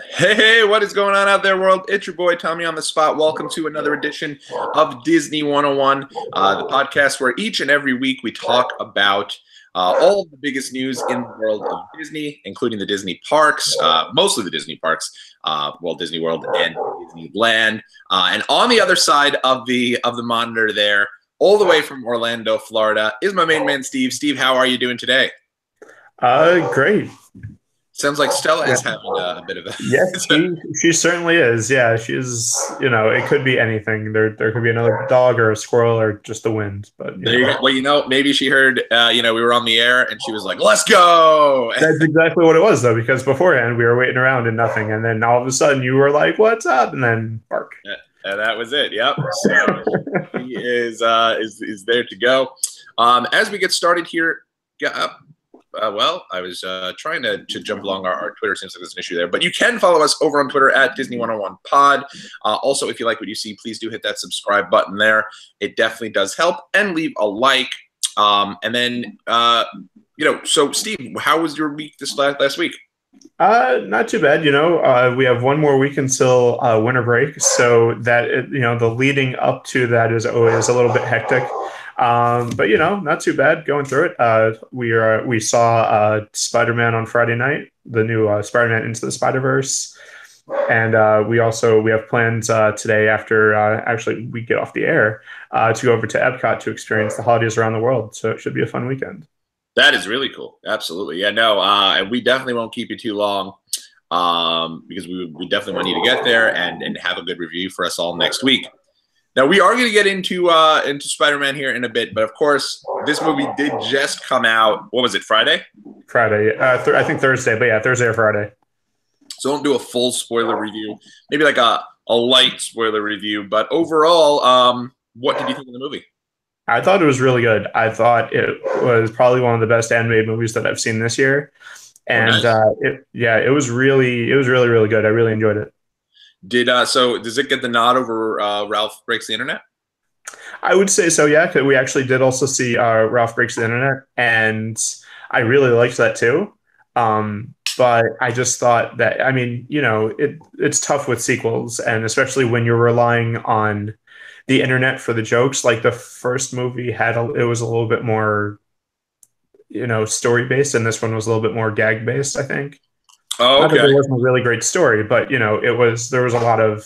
Hey, what is going on out there, world? It's your boy Tommy on the spot. Welcome to another edition of Disney 101, the podcast where each and every week we talk about all of the biggest news in the world of Disney, including the Disney parks, mostly the Disney parks, Walt Disney World and Disneyland. And on the other side of the monitor there, all the way from Orlando, Florida, is my main man, Steve. Steve, how are you doing today? Great. Sounds like Stella Yeah. is having a bit of a. Yes, she certainly is. Yeah, she's, it could be anything. There could be another dog or a squirrel or just the wind, but There you go. Well, maybe she heard, we were on the air and she was like, let's go. that's exactly what it was though, because beforehand we were waiting around and nothing, and then all of a sudden you were like, "What's up?" and then bark. And that was it. Yep. So he is there to go. As we get started here, yeah, I was trying to jump along our Twitter. Seems like there's an issue there. But you can follow us over on Twitter at Disney101pod. Also, if you like what you see, please do hit that subscribe button there. It definitely does help. And leave a like. And then, so Steve, how was your week this last week? Not too bad. We have one more week until winter break, so the leading up to that is always a little bit hectic. But not too bad going through it. We saw Spider-Man on Friday night, the new Spider-Man Into the Spider-Verse, and we have plans today after actually we get off the air to go over to Epcot to experience the holidays around the world. So it should be a fun weekend. That is really cool. Absolutely. Yeah, no, and we definitely won't keep you too long because we definitely want you to get there and have a good review for us all next week. Now, we are going to get into Spider-Man here in a bit, but of course, this movie did just come out. What was it, Friday? Friday. I think Thursday, but yeah, Thursday or Friday. So don't do a full spoiler review. Maybe like a light spoiler review. But overall, what did you think of the movie? I thought it was really good. I thought it was probably one of the best animated movies that I've seen this year, Oh, and nice. it was really really good. I really enjoyed it. So does it get the nod over Ralph Breaks the Internet? I would say so. Yeah, 'cause we actually did also see Ralph Breaks the Internet, and I really liked that too. But I just thought that it's tough with sequels, and especially when you're relying on the internet for the jokes. Like the first movie it was a little bit more story based, and this one was a little bit more gag based, I think. Oh, Not that okay. there wasn't a really great story, but there was a lot of,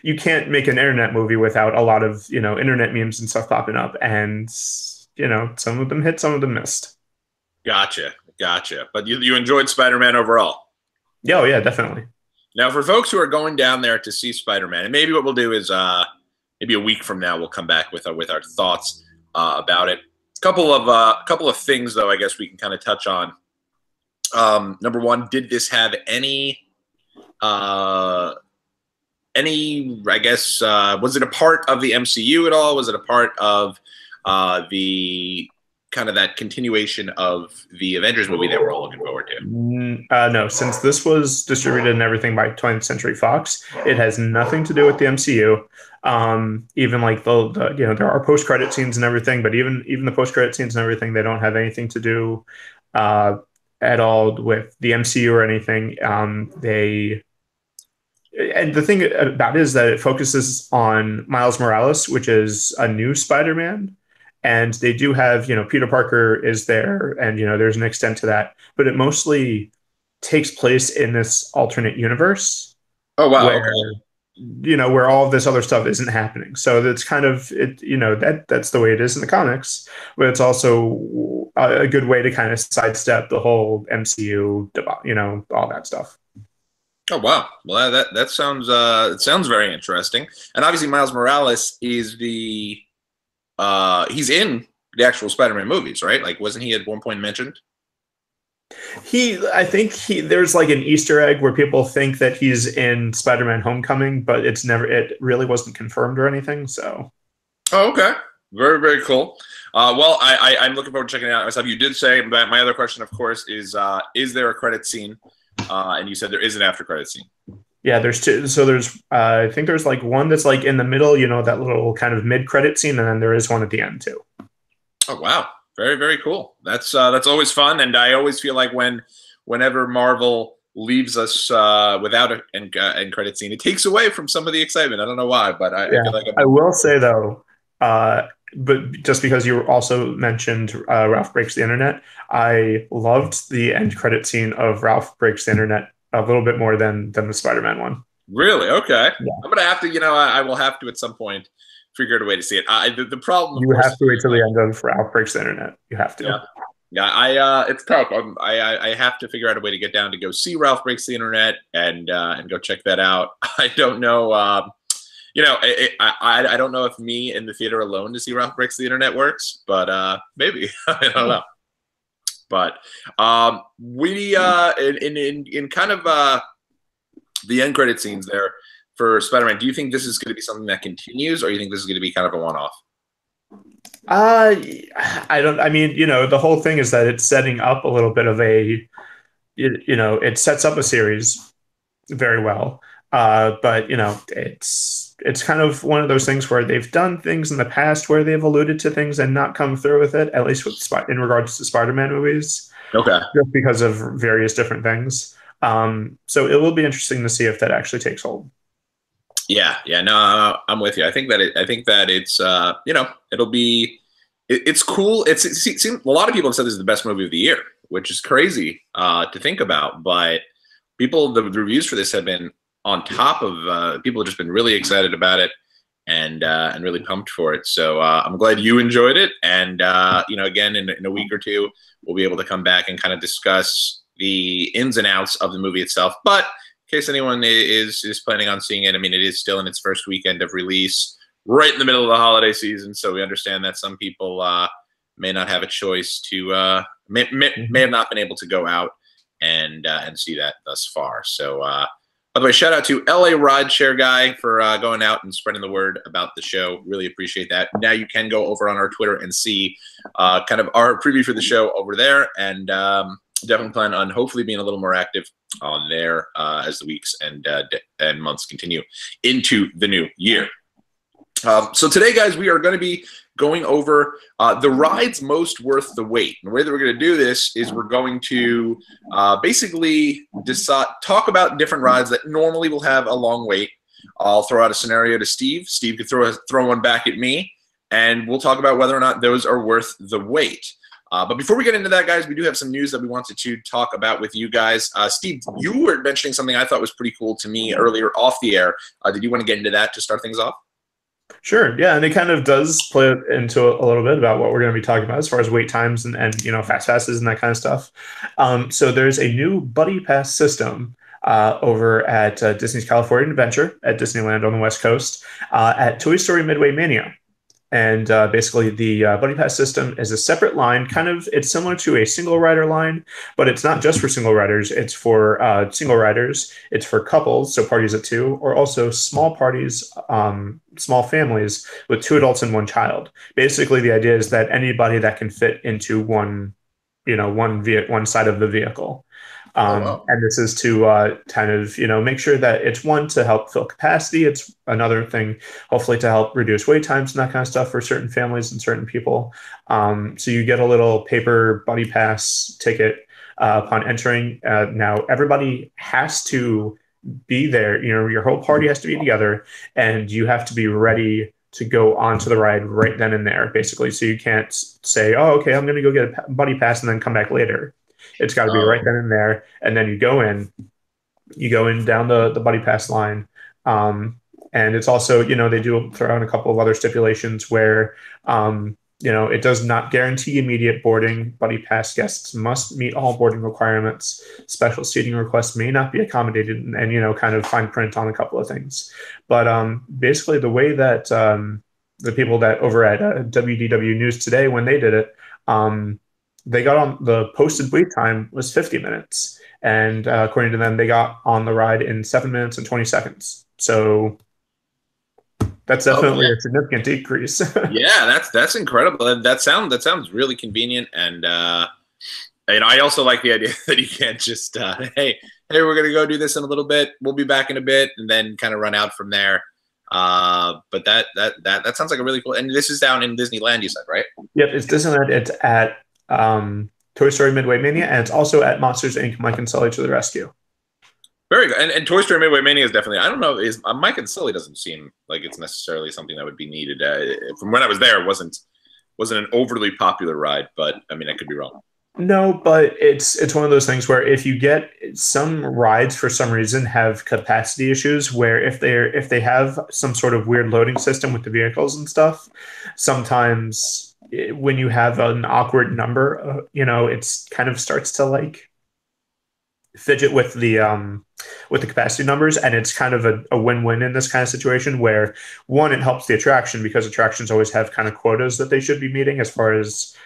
you can't make an internet movie without a lot of internet memes and stuff popping up, and some of them hit, some of them missed. Gotcha. But you enjoyed Spider-Man overall. Yeah, oh, yeah, definitely. Now, for folks who are going down there to see Spider-Man, and maybe what we'll do is maybe a week from now we'll come back with our thoughts about it. Couple of things though, I guess we can kind of touch on. Number one, did this have uh, was it a part of the MCU at all? Was it a part of the kind of that continuation of the Avengers movie that we're all looking forward to? No, since this was distributed and everything by 20th Century Fox, it has nothing to do with the MCU. Even like there are post credit scenes and everything, but even the post credit scenes and everything, they don't have anything to do uh, at all with the MCU or anything. And the thing about it is that it focuses on Miles Morales, which is a new Spider-Man. And they do have, Peter Parker is there, and, there's an extent to that, but it mostly takes place in this alternate universe Oh wow, where, okay. where all of this other stuff isn't happening. So that's kind of it, that's the way it is in the comics, but it's also a good way to kind of sidestep the whole MCU, all that stuff. Oh wow. Well, that sounds it sounds very interesting. And obviously, Miles Morales is the he's in the actual Spider-Man movies, right? Like, wasn't he at one point mentioned? I think there's like an Easter egg where people think that he's in Spider-Man Homecoming, but it really wasn't confirmed or anything. So, Oh, okay. Very, very cool. Well, I'm looking forward to checking it out myself. You did say, but my other question, of course, is there a credit scene? And you said there is an after credit scene. yeah, there's two. So I think there's like one that's like in the middle, that little kind of mid-credit scene, and then there is one at the end too. Oh wow, very very cool. That's always fun, and I always feel like whenever Marvel leaves us without an end credit scene. It takes away from some of the excitement. I don't know why, but I Yeah, feel like I'm I missing. will say though, but just because you also mentioned Ralph Breaks the Internet, I loved the end credit scene of Ralph Breaks the Internet a little bit more than the Spider-Man one. Really? Okay. Yeah, I'm gonna have to, I will have to at some point figure out a way to see it. The problem, of you course, have is to wait always till the like, end of Ralph Breaks the Internet. You have yeah, to. yeah. It's tough. I have to figure out a way to get down to go see Ralph Breaks the Internet and go check that out. I don't know. I don't know if me in the theater alone to see Ralph Breaks the Internet works, but maybe I don't know. But we in kind of the end credit scenes there for Spider-Man. Do you think this is going to be something that continues, or do you think this is going to be kind of a one-off? Uh, I don't. I mean, the whole thing is that it's setting up a little bit of it sets up a series very well. But it's kind of one of those things where they've done things in the past where they've alluded to things and not come through with it. At least in regards to Spider-Man movies, Okay. just because of various different things. So it will be interesting to see if that actually takes hold. Yeah, yeah, no, I'm with you. I think that it's it'll be it's cool. It seems a lot of people have said this is the best movie of the year, which is crazy to think about. But the reviews for this have been on top of people have just been really excited about it and really pumped for it. So I'm glad you enjoyed it. And again, in a week or two, we'll be able to come back and kind of discuss the ins and outs of the movie itself. But in case anyone is planning on seeing it, I mean, it is still in its first weekend of release, right in the middle of the holiday season. So we understand that some people may not have a choice to may have not been able to go out and see that thus far. So by the way, shout out to LA Rideshare Guy for going out and spreading the word about the show. Really appreciate that. Now you can go over on our Twitter and see kind of our preview for the show over there, and definitely plan on hopefully being a little more active on there as the weeks and months continue into the new year. So today, guys, we are going to be going over the rides most worth the wait. And the way that we're going to do this is we're going to basically talk about different rides that normally will have a long wait. I'll throw out a scenario to Steve. Steve could throw one back at me, and we'll talk about whether or not those are worth the wait. But before we get into that, guys, we do have some news that we wanted to talk about with you guys. Steve, you were mentioning something I thought was pretty cool to me earlier off the air. Did you want to get into that to start things off? Sure. Yeah, and it kind of does play into a little bit about what we're going to be talking about as far as wait times and fast passes and that kind of stuff. So there's a new buddy pass system over at Disney's California Adventure at Disneyland on the West Coast at Toy Story Midway Mania. And basically, the Buddy Pass system is a separate line. It's similar to a single rider line, but it's not just for single riders. It's for single riders. It's for couples, so parties of two, or also small parties, small families with two adults and one child. Basically, the idea is that anybody that can fit into one side of the vehicle. Oh, wow. And this is to kind of, make sure that it's one to help fill capacity. It's another thing, hopefully, to help reduce wait times and that kind of stuff for certain families and certain people. So you get a little paper buddy pass ticket upon entering. Now, everybody has to be there. Your whole party has to be together, and you have to be ready to go onto the ride right then and there, basically. So you can't say, oh, okay, I'm going to go get a buddy pass and then come back later. It's got to be right then and there. And then you go in down the buddy pass line. And it's also, they do throw in a couple of other stipulations where, it does not guarantee immediate boarding. Buddy pass guests must meet all boarding requirements. Special seating requests may not be accommodated, and kind of fine print on a couple of things. But basically, the way that the people that over at WDW News Today, when they did it, they got on the posted wait time was 50 minutes. And according to them, they got on the ride in 7 minutes and 20 seconds. So that's definitely a significant decrease. Yeah, that's incredible. That sounds really convenient. And I also like the idea that you can't just, hey, we're going to go do this in a little bit. We'll be back in a bit, and then kind of run out from there. But that sounds like a really cool. And this is down in Disneyland, you said, right? Yep, it's Disneyland. It's at Toy Story Midway Mania, and it's also at Monsters Inc. Mike and Sully to the Rescue. Very good. And Toy Story Midway Mania is definitely, I don't know, is Mike and Sully doesn't seem like it's necessarily something that would be needed. From when I was there, it wasn't an overly popular ride, but I mean, I could be wrong. No, but it's one of those things where if you get some rides for some reason have capacity issues where if they have some sort of weird loading system with the vehicles and stuff, sometimes when you have an awkward number, it's kind of starts to like fidget with the capacity numbers, and it's kind of a win-win in this kind of situation where one, it helps the attraction because attractions always have kind of quotas that they should be meeting as far as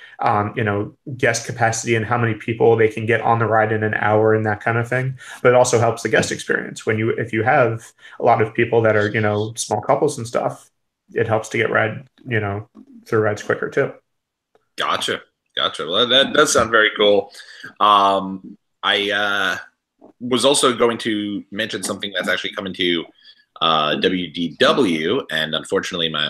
guest capacity and how many people they can get on the ride in an hour and that kind of thing. But it also helps the guest experience if you have a lot of people that are, small couples and stuff, it helps to get through rides quicker too. Gotcha. Well, that does sound very cool. I was also going to mention something that's actually coming to WDW, and unfortunately, I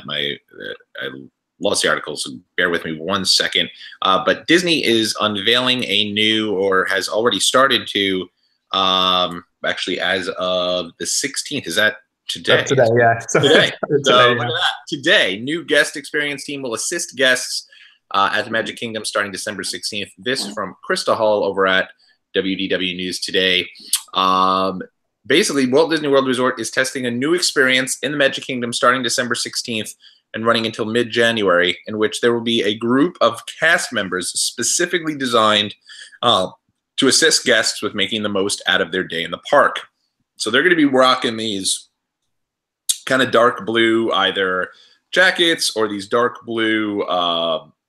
lost the article, so bear with me 1 second. But Disney is unveiling a new, or has already started to, actually as of the 16th. Is that today? That's today, yeah. Today. So look at that. Today, new guest experience team will assist guests at the Magic Kingdom starting December 16th. This from Krista Hall over at WDW News Today. Basically, Walt Disney World Resort is testing a new experience in the Magic Kingdom starting December 16th and running until mid-January, in which there will be a group of cast members specifically designed to assist guests with making the most out of their day in the park. So they're going to be rocking these kind of dark blue either jackets or these dark blue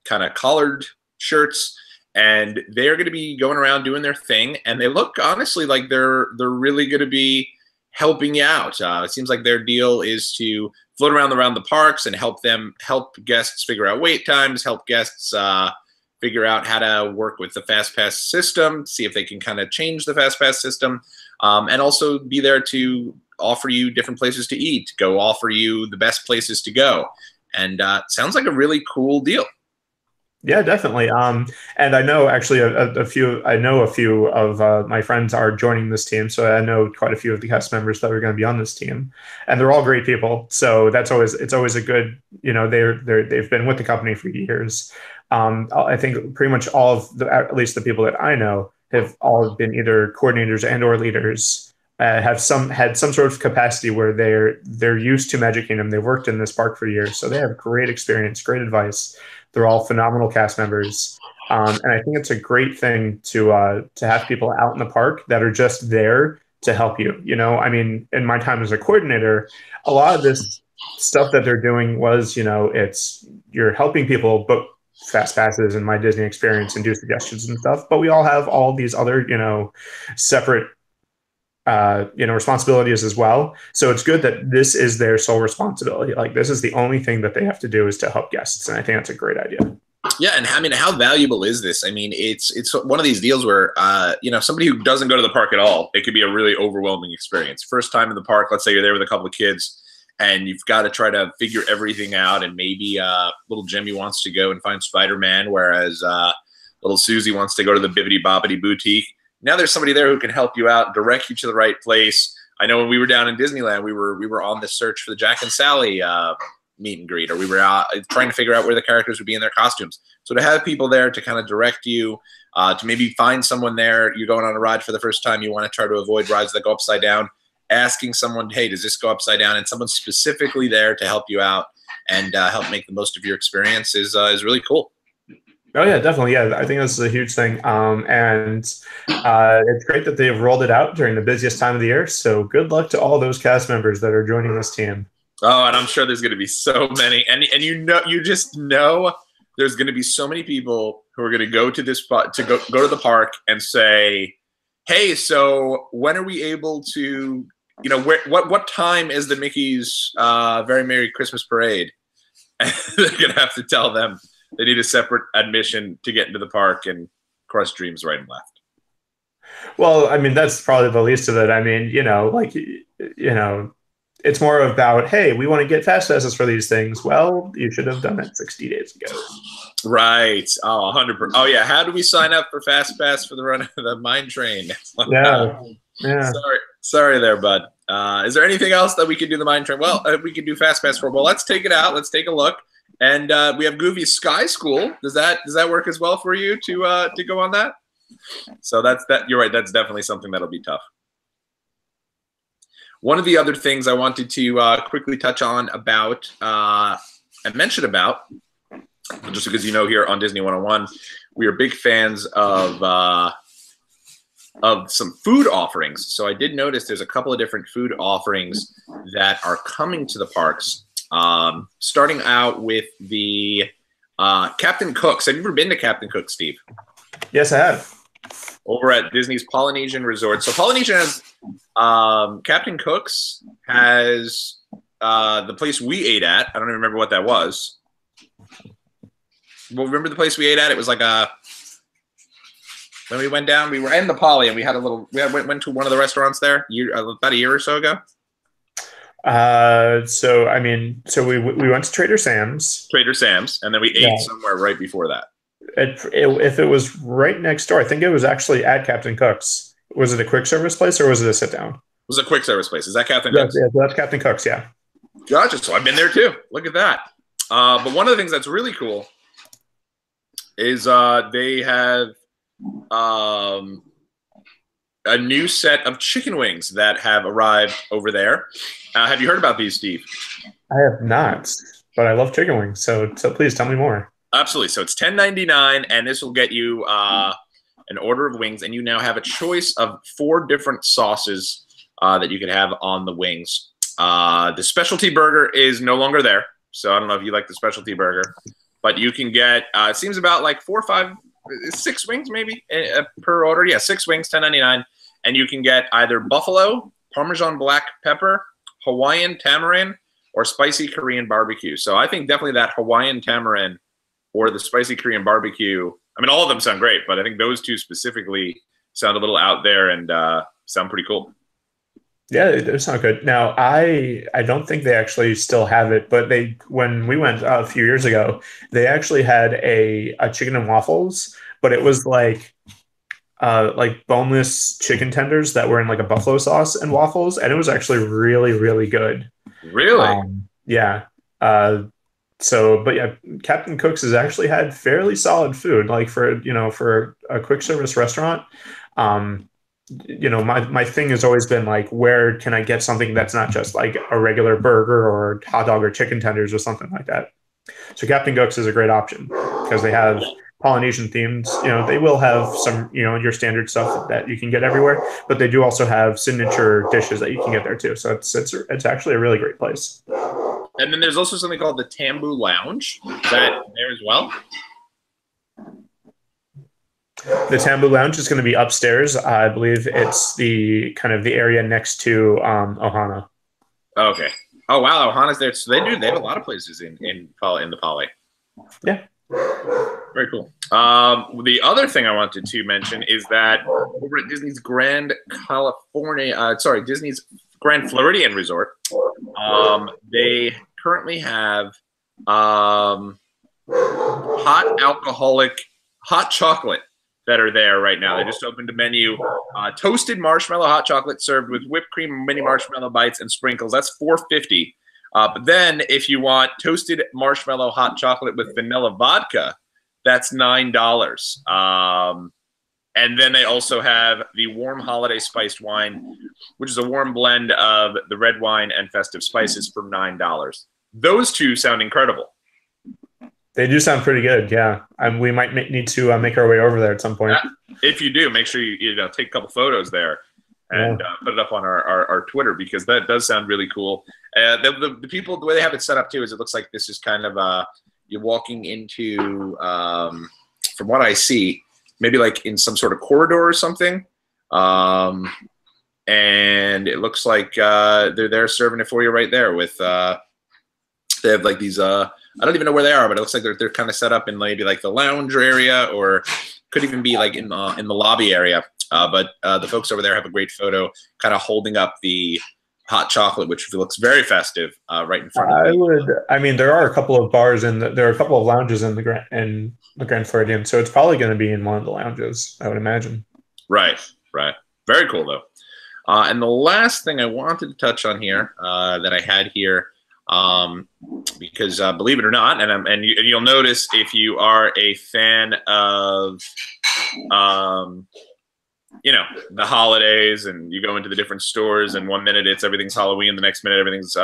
kind of collared shirts, and they're going to be going around doing their thing, and they look honestly like they're really going to be helping you out. It seems like their deal is to float around the parks and help guests figure out wait times, help guests figure out how to work with the Fast Pass system, see if they can kind of change the Fast Pass system, and also be there to offer you different places to eat, go offer you the best places to go. And sounds like a really cool deal. Yeah, definitely. And I know actually a few of my friends are joining this team. So I know quite a few of the cast members that are going to be on this team, and they're all great people. So it's always a good, they've been with the company for years. I think pretty much all of at least the people that I know have all been either coordinators and or leaders, had some sort of capacity where they're used to Magic Kingdom. They've worked in this park for years, so they have great experience, great advice. They're all phenomenal cast members, and I think it's a great thing to have people out in the park that are just there to help you. I mean, in my time as a coordinator, a lot of this stuff that they're doing was, you're helping people book fast passes and My Disney Experience and do suggestions and stuff. But we all have all these other, separate responsibilities as well. So it's good that this is their sole responsibility. Like, this is the only thing that they have to do is to help guests. And I think that's a great idea. Yeah. And I mean, how valuable is this? I mean, it's one of these deals where, somebody who doesn't go to the park at all, it could be a really overwhelming experience. First time in the park, let's say you're there with a couple of kids and you've got to try to figure everything out. And maybe little Jimmy wants to go and find Spider-Man, whereas little Susie wants to go to the Bibbidi Bobbidi Boutique. Now there's somebody there who can help you out, direct you to the right place. I know when we were down in Disneyland, we were on the search for the Jack and Sally meet and greet, or we were trying to figure out where the characters would be in their costumes. So to have people there to kind of direct you, to maybe find someone there, you're going on a ride for the first time, you want to try to avoid rides that go upside down, asking someone, hey, does this go upside down? And someone specifically there to help you out and help make the most of your experience is really cool. Oh, yeah, definitely. Yeah, I think this is a huge thing. And it's great that they've rolled it out during the busiest time of the year. So good luck to all those cast members that are joining this team. Oh, and I'm sure there's going to be so many. And you just know there's going to be so many people who are going to go to this spot, to go to the park and say, hey, so when are we able to, what time is the Mickey's Very Merry Christmas Parade? And they're going to have to tell them they need a separate admission to get into the park and cross streams right and left. Well, I mean, that's probably the least of it. I mean, it's more about, hey, we want to get fast passes for these things. Well, you should have done that 60 days ago. Right. Oh, 100%. Oh, yeah. How do we sign up for Fast Pass for the run of the mine train? Yeah. Yeah. Sorry there, bud. Is there anything else that we could do the mind train? Well, we could do fast pass for. Well, let's take it out. Let's take a look. And we have Goofy Sky School. Does that work as well for you to go on that? So that's that. You're right. That's definitely something that'll be tough. One of the other things I wanted to quickly touch on about and mention about, just because you know, here on Disney 101, we are big fans of some food offerings. So I did notice there's a couple of different food offerings that are coming to the parks. Starting out with the Captain Cook's. Have you ever been to Captain Cook's, Steve? Yes, I have. Over at Disney's Polynesian Resort. So Polynesian has Captain Cook's has the place we ate at. I don't even remember what that was. Well, remember the place we ate at? It was like when we went down, we were in the Poly, and we had a little. Went to one of the restaurants there about a year or so ago. So we went to Trader Sam's. Trader Sam's, and then we ate somewhere right before that. If it was right next door, I think it was actually at Captain Cook's. Was it a quick service place or was it a sit down? It was a quick service place. Is that Captain Cook's? Yeah, that's Captain Cook's. Yeah. Gotcha. So I've been there too. Look at that. But one of the things that's really cool is they have a new set of chicken wings that have arrived over there. Have you heard about these, Steve? I have not, but I love chicken wings. So please tell me more. Absolutely. So it's $10.99, and this will get you an order of wings, and you now have a choice of 4 different sauces that you can have on the wings. The specialty burger is no longer there, so I don't know if you like the specialty burger, but you can get it seems about like 4 or 5, 6 wings maybe per order. Yeah, 6 wings, $10.99, and you can get either buffalo, Parmesan black pepper, Hawaiian tamarind, or spicy Korean barbecue. So I think definitely that Hawaiian tamarind or the spicy Korean barbecue. I mean, all of them sound great, but I think those 2 specifically sound a little out there and sound pretty cool. Yeah, it sound good. Now, I don't think they actually still have it, but when we went a few years ago, they actually had a chicken and waffles, but it was like boneless chicken tenders that were in like a buffalo sauce and waffles, and it was actually really, really good. Really? Yeah. But yeah, Captain Cook's has actually had fairly solid food, like for a quick service restaurant. My thing has always been like, where can I get something that's not just like a regular burger or hot dog or chicken tenders or something like that? So Captain Cook's is a great option because they have Polynesian themes. They will have some, your standard stuff that you can get everywhere, but they do also have signature dishes that you can get there too. So it's actually a really great place. And then there's also something called the Tambu Lounge. Is that there as well? The Tambu Lounge is going to be upstairs. I believe it's the kind of the area next to Ohana. Okay. Oh wow, Ohana's there. So they have a lot of places in the Poly. Yeah. Very cool. The other thing I wanted to mention is that over at Disney's Disney's Grand Floridian Resort, they currently have hot chocolate that are there right now. They just opened a menu. Toasted marshmallow hot chocolate served with whipped cream, mini marshmallow bites, and sprinkles. That's $4.50. But then if you want toasted marshmallow hot chocolate with vanilla vodka, that's $9. And then they also have the warm holiday spiced wine, which is a warm blend of the red wine and festive spices for $9. Those 2 sound incredible. They do sound pretty good, yeah. We might need to make our way over there at some point. If you do, make sure you take a couple photos there and put it up on our Twitter, because that does sound really cool. The people, the way they have it set up too, is it looks like this is kind of you're walking into, from what I see, maybe like in some sort of corridor or something. And it looks like they're there serving it for you right there with, they have like these, I don't even know where they are, but it looks like they're kind of set up in maybe like the lounge area, or could even be like in the lobby area. But the folks over there have a great photo kind of holding up the hot chocolate, which looks very festive, right in front of me. There are a couple of bars there are a couple of lounges in the Grand Floridian, so it's probably going to be in one of the lounges, I would imagine. Right. Very cool though. And the last thing I wanted to touch on here that I had here, because believe it or not, and you'll notice if you are a fan of, the holidays, and you go into the different stores, and 1 minute everything's Halloween, the next minute everything's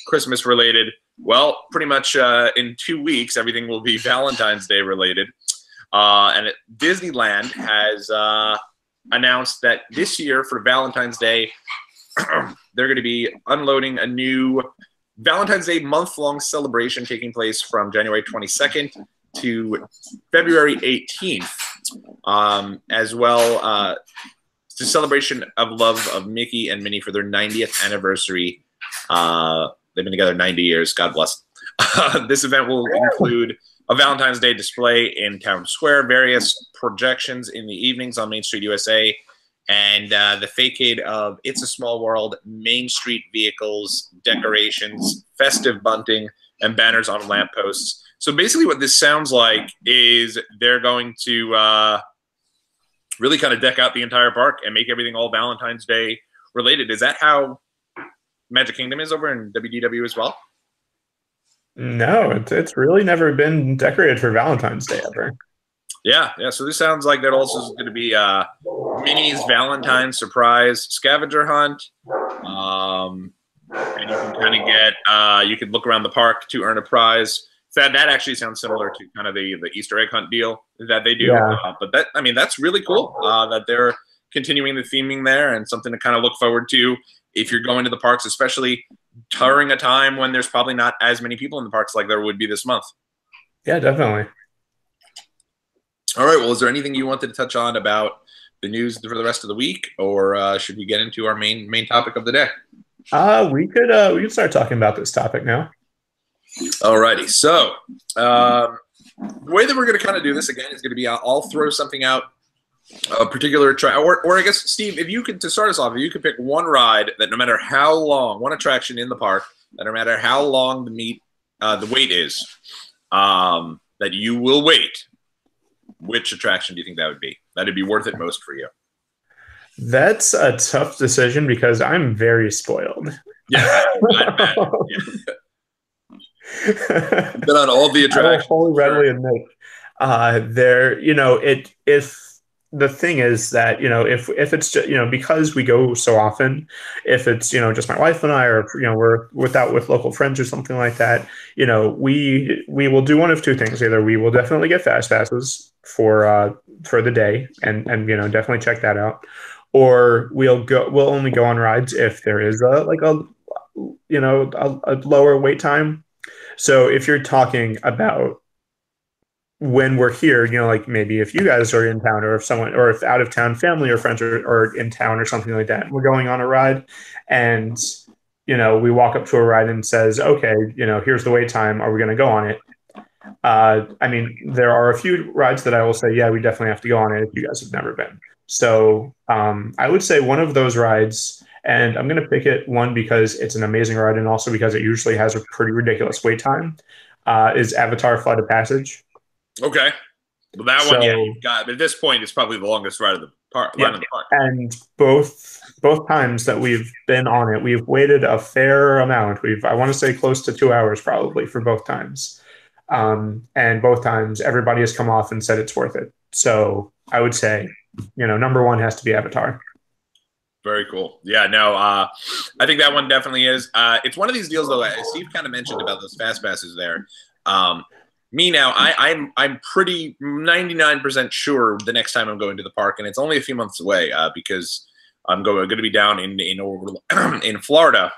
Christmas related. Well, pretty much in 2 weeks, everything will be Valentine's Day related. And Disneyland has announced that this year for Valentine's Day, they're going to be unloading a new Valentine's Day month-long celebration taking place from January 22nd to February 18th, as well. It's a celebration of love of Mickey and Minnie for their 90th anniversary. They've been together 90 years. God bless. This event will include a Valentine's Day display in Town Square, various projections in the evenings on Main Street, USA, and the facade of It's a Small World, Main Street vehicles, decorations, festive bunting, and banners on lampposts. So basically what this sounds like is they're going to really kind of deck out the entire park and make everything all Valentine's Day related. Is that how Magic Kingdom is over in WDW as well? No, it's really never been decorated for Valentine's Day ever. Yeah. So this sounds like that also is going to be Minnie's Valentine's surprise scavenger hunt. And you can kind of get, you could look around the park to earn a prize. So that actually sounds similar to kind of the Easter egg hunt deal that they do. Yeah. But that's really cool that they're continuing the theming there, and something to kind of look forward to if you're going to the parks, especially during a time when there's probably not as many people in the parks like there would be this month. Yeah, definitely. All right. Well, is there anything you wanted to touch on about the news for the rest of the week, or should we get into our main topic of the day? We could start talking about this topic now. All righty. So the way that we're going to kind of do this again is going to be I'll throw something out, a particular or I guess, Steve, if you could, to start us off, if you could pick one ride that no matter how long, one attraction in the park that no matter how long the wait is, that you will wait, which attraction do you think that would be? That'd be worth it most for you? That's a tough decision because I'm very spoiled. Yeah, I bet. Been on all the attractions. I will wholly readily admit, if the thing is that, if it's just, because we go so often, if it's, just my wife and I, or, we're with local friends or something like that, we will do one of two things. Either we will definitely get fast passes for the day and definitely check that out, or we'll only go on rides if there is a lower wait time. So if you're talking about when we're here, like maybe if you guys are in town, or if out of town family or friends are in town or something like that, we're going on a ride, and we walk up to a ride and says, okay, here's the wait time, are we going to go on it? There are a few rides that I will say, yeah, we definitely have to go on it if you guys have never been. So I would say one of those rides, and I'm going to pick it, one, because it's an amazing ride, and also because it usually has a pretty ridiculous wait time, is Avatar Flight of Passage. Okay. Well, that one, yeah, you've got, at this point, it's probably the longest ride of the park. Yeah, and both times that we've been on it, we've waited a fair amount. I want to say close to 2 hours probably for both times. And both times everybody has come off and said it's worth it. So I would say, number one has to be Avatar. Very cool. Yeah, no, I think that one definitely is. It's one of these deals, though, as Steve kind of mentioned about those fast passes there. Me now, I'm pretty 99% sure the next time I'm going to the park, and it's only a few months away because I'm going to be down in Florida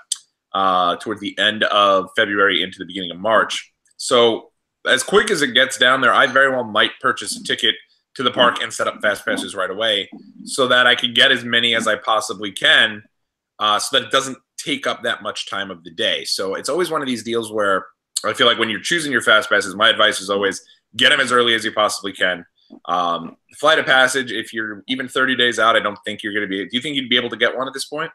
toward the end of February into the beginning of March. So as quick as it gets down there, I very well might purchase a ticket to the park and set up fast passes right away so that I can get as many as I possibly can, so that it doesn't take up that much time of the day. So it's always one of these deals where I feel like when you're choosing your fast passes, my advice is always get them as early as you possibly can. Flight of Passage, if you're even 30 days out, I don't think you're going to be. Do you think you'd be able to get one at this point?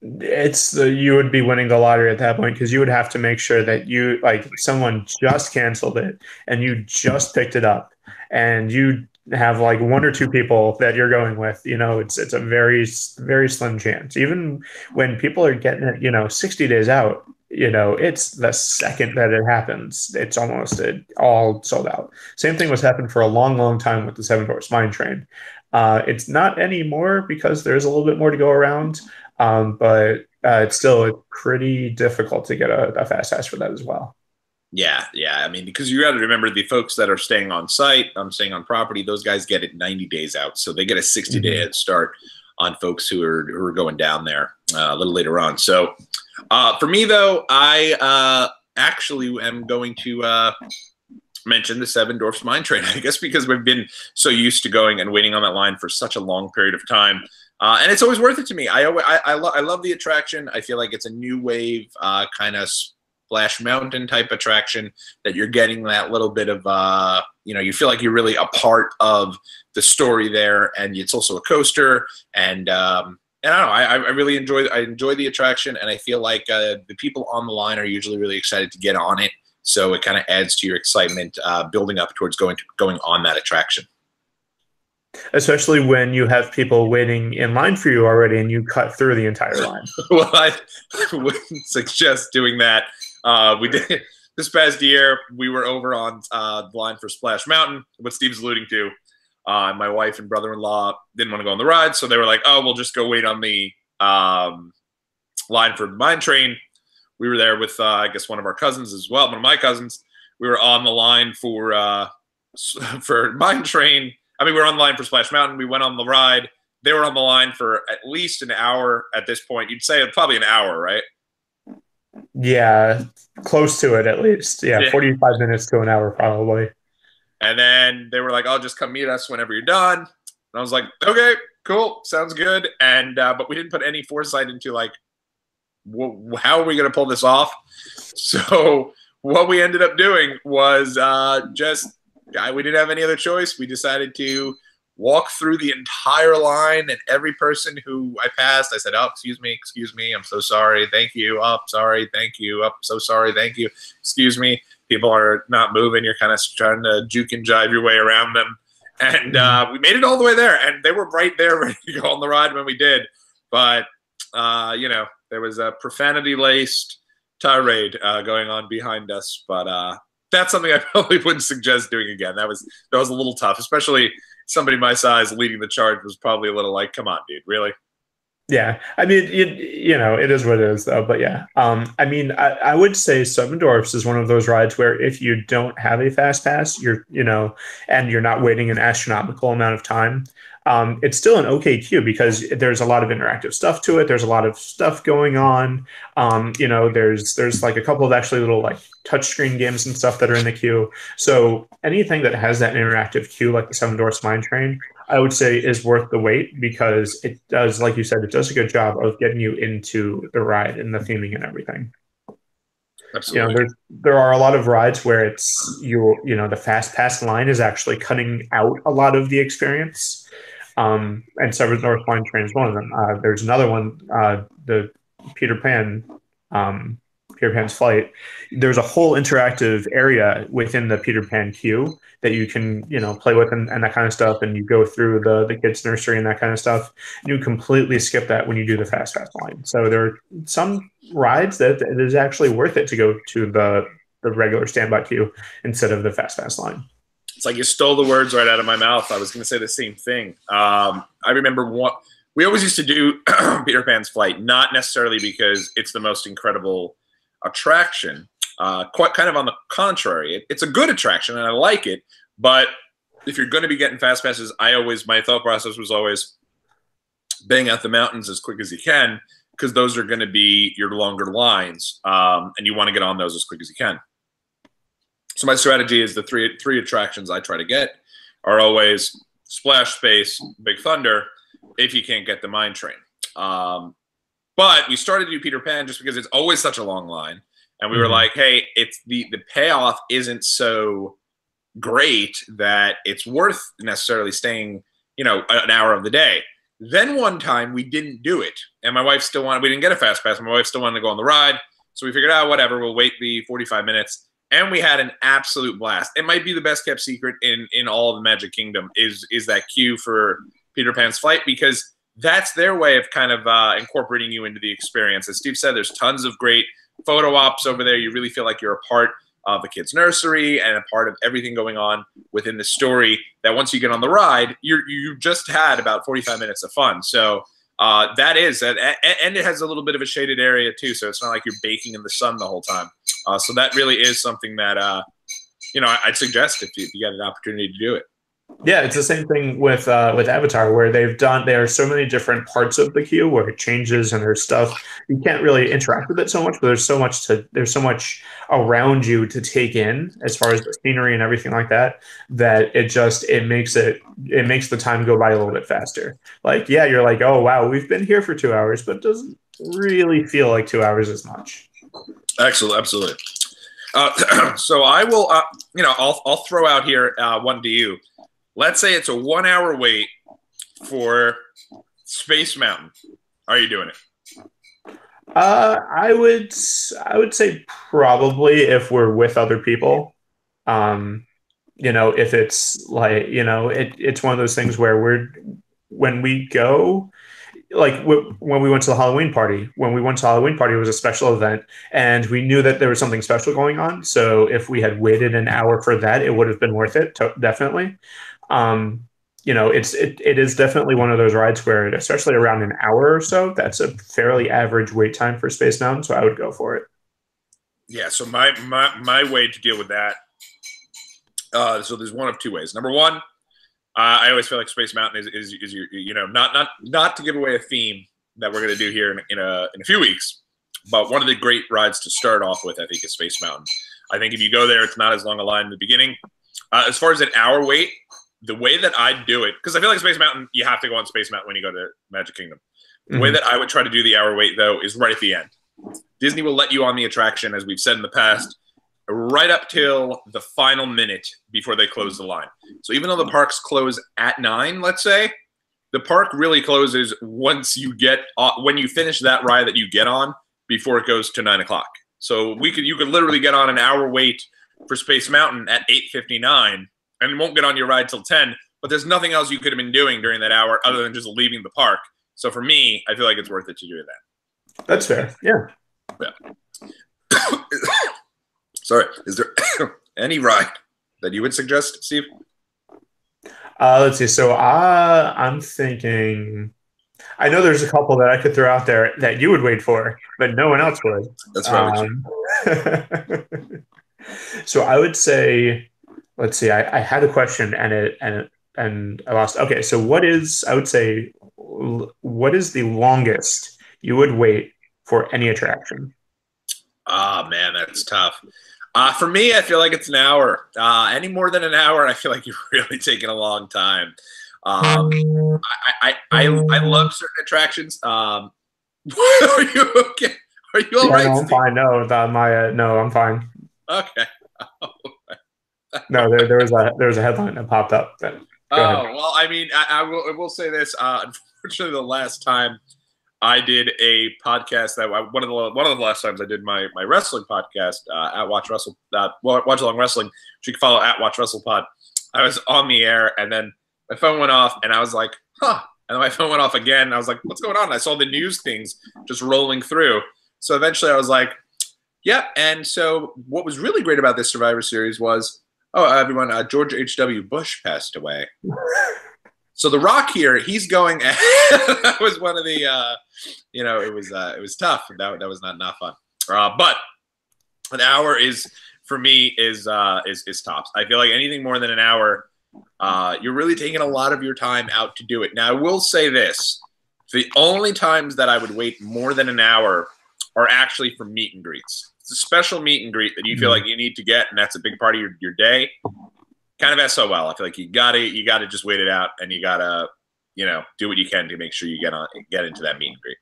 You would be winning the lottery at that point, because you would have to make sure that someone just canceled it and you just picked it up, and you have like one or two people that you're going with, it's a very, very slim chance. Even when people are getting it, 60 days out, it's the second that it happens, it's almost all sold out. Same thing was happened for a long, long time with the Seven Dwarfs Mine Train. It's not anymore because there's a little bit more to go around, but it's still pretty difficult to get a fast pass for that as well. Yeah, yeah. I mean, because you got to remember the folks that are staying on site, staying on property, those guys get it 90 days out, so they get a 60-day head start on folks who are going down there a little later on. So, for me though, I actually am going to mention the Seven Dwarfs Mine Train. I guess because we've been so used to going and waiting on that line for such a long period of time. And it's always worth it to me. I love the attraction. I feel like it's a new wave kind of Splash Mountain type attraction that you're getting that little bit of, you feel like you're really a part of the story there. And it's also a coaster. And I don't know, I really enjoy the attraction. And I feel like the people on the line are usually really excited to get on it. So it kind of adds to your excitement building up towards going on that attraction. Especially when you have people waiting in line for you already and you cut through the entire line. Well, I wouldn't suggest doing that. We did this past year. We were over on the line for Splash Mountain, what Steve's alluding to. My wife and brother-in-law didn't want to go on the ride, so they were like, "Oh, we'll just go wait on the line for the mine train." We were there with, I guess, one of our cousins as well, one of my cousins. We were on the line for mine train. I mean, we were on the line for Splash Mountain. We went on the ride. They were on the line for at least an hour at this point. You'd say probably an hour, right? Yeah, close to it at least. Yeah, 45 minutes to an hour probably. And then they were like, "Oh, just come meet us whenever you're done." And I was like, "Okay, cool, sounds good." And but we didn't put any foresight into like, how are we going to pull this off? So what we ended up doing was we didn't have any other choice. We decided to walk through the entire line, and every person who I passed, I said, "Oh, excuse me, I'm so sorry, thank you, oh, sorry, thank you, oh, so sorry, thank you, excuse me." People are not moving. You're kind of trying to juke and jive your way around them. And we made it all the way there, and they were right there ready to go on the ride when we did. But, there was a profanity-laced tirade going on behind us. But that's something I probably wouldn't suggest doing again. That was a little tough, especially somebody my size leading the charge was probably a little like, "Come on, dude, really?" Yeah, I mean, it is what it is, though. But yeah, I mean, I would say Seven Dwarfs is one of those rides where if you don't have a fast pass, and you're not waiting an astronomical amount of time, it's still an okay queue because there's a lot of interactive stuff to it. There's a lot of stuff going on. There's like a couple of actually little like touchscreen games and stuff that are in the queue. So anything that has that interactive queue, like the Seven Dwarfs Mine Train, I would say is worth the wait because it does, like you said, it does a good job of getting you into the ride and the theming and everything. Absolutely. There are a lot of rides where it's the fast pass line is actually cutting out a lot of the experience. And Seven Dwarfs Mine Train is one of them. There's another one, the Peter Pan's Flight. There's a whole interactive area within the Peter Pan queue that you can play with and that kind of stuff, and you go through the kids nursery and that kind of stuff. You completely skip that when you do the fast pass line. So there are some rides that it is actually worth it to go to the regular standby queue instead of the fast pass line. It's like you stole the words right out of my mouth. I was going to say the same thing. I remember we always used to do Peter Pan's Flight, not necessarily because it's the most incredible attraction. Quite kind of on the contrary, it's a good attraction and I like it. But if you're going to be getting fast passes, my thought process was always bang out the mountains as quick as you can because those are going to be your longer lines, and you want to get on those as quick as you can. So my strategy is the three attractions I try to get are always Splash Space, Big Thunder, if you can't get the Mine Train. But we started to do Peter Pan just because it's always such a long line. And we were like, hey, it's the payoff isn't so great that it's worth necessarily staying, an hour of the day. Then one time we didn't do it. And my wife we didn't get a fast pass. My wife still wanted to go on the ride. So we figured out, whatever, we'll wait the 45 minutes. and we had an absolute blast. It might be the best kept secret in all of the Magic Kingdom is that queue for Peter Pan's flight, because that's their way of kind of incorporating you into the experience. As Steve said, there's tons of great photo ops over there. You really feel like you're a part of the kids' nursery and a part of everything going on within the story, that once you get on the ride, you just had about 45 minutes of fun. So that is, and it has a little bit of a shaded area too, so it's not like you're baking in the sun the whole time. So that really is something that, I'd suggest if you get an opportunity to do it. Yeah, it's the same thing with Avatar, where there are so many different parts of the queue where it changes and there's stuff you can't really interact with it so much, but there's so much around you to take in as far as the scenery and everything like that, that it makes the time go by a little bit faster. Like, yeah, you're like, oh wow, we've been here for 2 hours, but it doesn't really feel like 2 hours as much. Excellent, absolutely. So I will, I'll throw out here one to you. Let's say it's a 1 hour wait for Space Mountain. Are you doing it? I would say probably if we're with other people. If it's like, it's one of those things where when we go, like when we went to the Halloween party, it was a special event and we knew that there was something special going on. So if we had waited an hour for that, it would have been worth it. Definitely. It is definitely one of those rides where, especially around an hour or so, that's a fairly average wait time for Space Mountain. So I would go for it. Yeah. So my way to deal with that. So there's one of two ways. Number one, I always feel like Space Mountain is your, not to give away a theme that we're going to do here in a few weeks, but one of the great rides to start off with, I think, is Space Mountain. I think if you go there, it's not as long a line in the beginning. As far as an hour wait, the way that I do it, because I feel like Space Mountain, you have to go on Space Mountain when you go to Magic Kingdom. The way that I would try to do the hour wait, though, is right at the end. Disney will let you on the attraction, as we've said in the past, right up till the final minute before they close the line. So even though the parks close at 9, let's say, the park really closes once you when you finish that ride that you get on before it goes to 9 o'clock. So you could literally get on an hour wait for Space Mountain at 8:59 and won't get on your ride till 10, but there's nothing else you could have been doing during that hour other than just leaving the park. So for me, I feel like it's worth it to do that. That's fair. Yeah. Sorry. Is there any ride that you would suggest, Steve? Let's see. So I'm thinking, I know there's a couple that I could throw out there that you would wait for, but no one else would. That's right. So I would say, let's see. I had a question and I lost. Okay. So what is the longest you would wait for any attraction? Oh man, that's tough. For me, I feel like it's an hour. Any more than an hour, I feel like you're really taking a long time. I love certain attractions. Are you okay? Are you all right? No, I'm fine. No, I'm fine. Okay. No, there was a headline that popped up. Go ahead. Well, I mean, I will say this. Unfortunately, the last time I did a podcast one of the last times I did my wrestling podcast at Watch Along Wrestling, which you can follow at Watch Wrestle Pod. I was on the air and then my phone went off and I was like, huh. And then my phone went off again and I was like, what's going on? And I saw the news things just rolling through. So eventually I was like, yeah. And so what was really great about this Survivor Series was, everyone, George H.W. Bush passed away. So The Rock here, he's going. That was one of the, it was tough. That was not fun. But an hour for me is tops. I feel like anything more than an hour, you're really taking a lot of your time out to do it. Now I will say this: the only times that I would wait more than an hour are actually for meet and greets. It's a special meet and greet that you feel like you need to get, and that's a big part of your day. Kind of SOL. I feel like you gotta just wait it out, and you gotta, do what you can to make sure you get into that meet and greet.